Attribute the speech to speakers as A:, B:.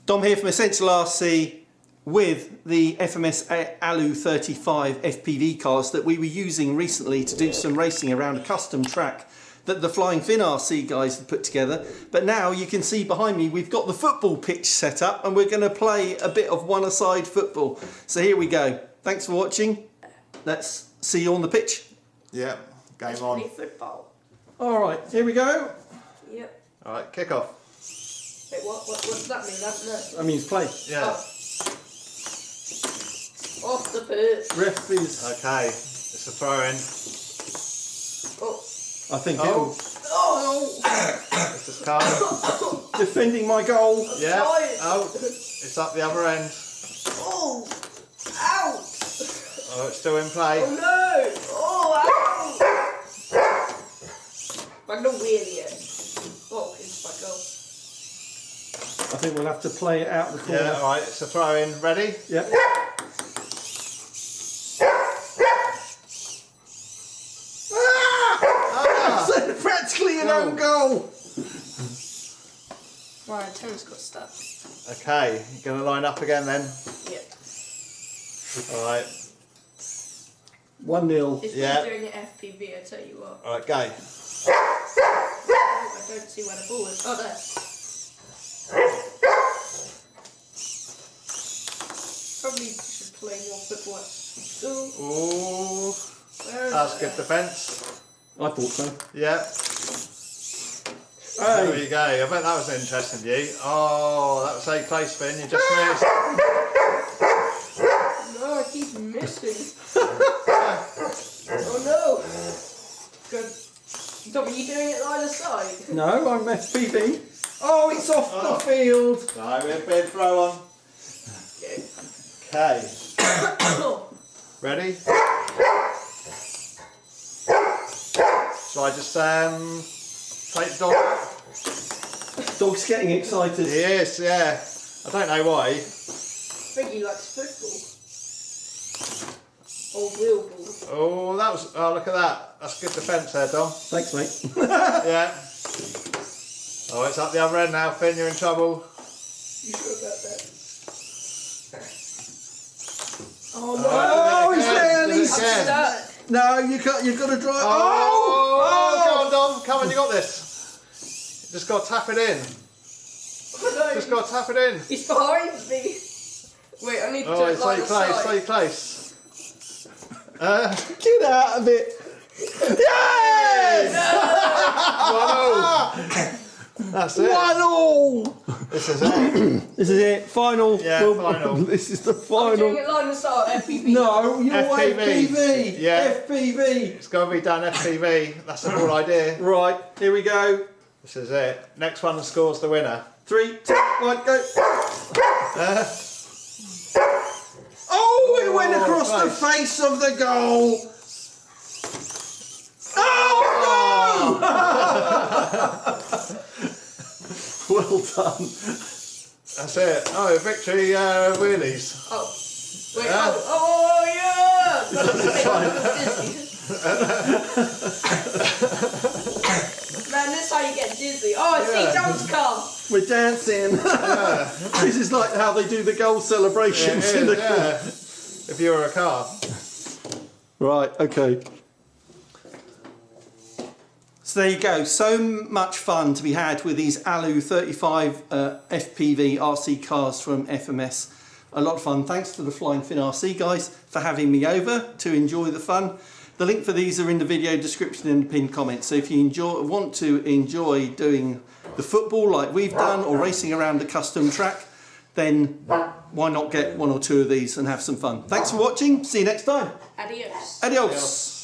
A: Dom here from Essential RC with the FMS ALU35 FPV cars that we were using recently to do some racing around a custom track that the Flying Fin RC guys have put together. But now you can see behind me we've got the football pitch set up and we're going to play a bit of one-a-side football. So here we go. Thanks for watching. Let's see you on the pitch.
B: Yeah, game on.
C: Football.
A: Alright, here we go.
C: Yep.
B: Alright, kick off.
C: Wait, what does that mean?
A: That means play.
B: Yeah.
C: Oh. Off the pitch.
A: Ref is...
B: Okay, it's a throw in.
C: Oh.
A: I think
C: Oh.
B: This is Carl.
A: defending my goal.
B: Yeah.
C: Tired.
B: Oh, it's up the other end.
C: Oh. Ouch.
B: Oh, it's still in play.
C: Oh no. Oh, ouch. I'm gonna wheel it. Oh, it's my goal.
A: I think we'll have to play it out of the corner.
B: Yeah, alright, it's a throw in. Ready?
A: Yep. That's practically an own goal.
C: Right, Tim's got stuck.
B: Okay, you're going to line up again then?
C: Yeah.
B: Alright.
A: 1-0.
C: If
B: Yeah.
C: you're doing an FPV, I tell you what.
B: Alright, go.
C: Oh, I don't see where the ball is. Oh, there. Probably should play more football at school.
B: Ooh, that's good defence.
A: I thought so.
B: Yeah.
A: Hey.
B: There you go. I bet that was an interesting view. Oh, that was a close spin. You just missed.
C: No, I keep missing. Oh no. Good. Tom, are you doing it either side?
A: No, I'm FPV. Oh, it's off the field.
B: No, we're big throw on. Okay. Ready? So I just take the dog out?
A: Dog's getting excited.
B: He is, yeah. I don't know why.
C: I think he likes football. Or wheel ball.
B: Oh, that was. Oh, look at that. That's good defence there, Dom.
A: Thanks, mate.
B: Yeah. Oh, it's up the other end now, Finn. You're in trouble.
C: You sure about that? Oh no!
A: Oh, he's there.
B: He's
C: I'm
B: again.
C: stuck.
A: No, you can't. You've got to drive.
B: Oh, come on, Dom. Come on, you got this. Just got to tap it in.
C: Oh, no.
B: Just got to tap it in.
C: He's behind me. Wait, I need to
B: Oh,
C: do it
B: it's so
C: like
B: close,
C: the
B: so close.
A: Get out of it. Yes!
B: Whoa! That's it.
A: 1-0.
B: This is it.
A: This is it. Final.
B: Yeah, final.
A: This is the
C: I'm
A: final.
C: doing it line of sight, FPV.
A: No, you're
B: FPV.
A: FPV.
B: Yeah.
A: FPV.
B: It's got to be done FPV. That's the whole idea.
A: Right, here we go.
B: This is it. Next one scores the winner.
A: 3, 2, 1, go. Oh, it went across the face of the goal. Oh, no! Well done.
B: That's it. Oh, victory wheelies.
C: Oh. Wait, oh yeah! Man, this is how you get dizzy. Oh, I see Dom's car.
A: We're dancing. This is like how they do the goal celebrations in the
B: Yeah. If you were a car.
A: Right, okay. So there you go. So much fun to be had with these ALU35 FPV RC cars from FMS. A lot of fun. Thanks to the Flying Fin RC guys for having me over to enjoy the fun. The link for these are in the video description and the pinned comment. So if you want to enjoy doing the football like we've done or racing around a custom track, then why not get 1 or 2 of these and have some fun. Thanks for watching. See you next time.
C: Adios.
A: Adios.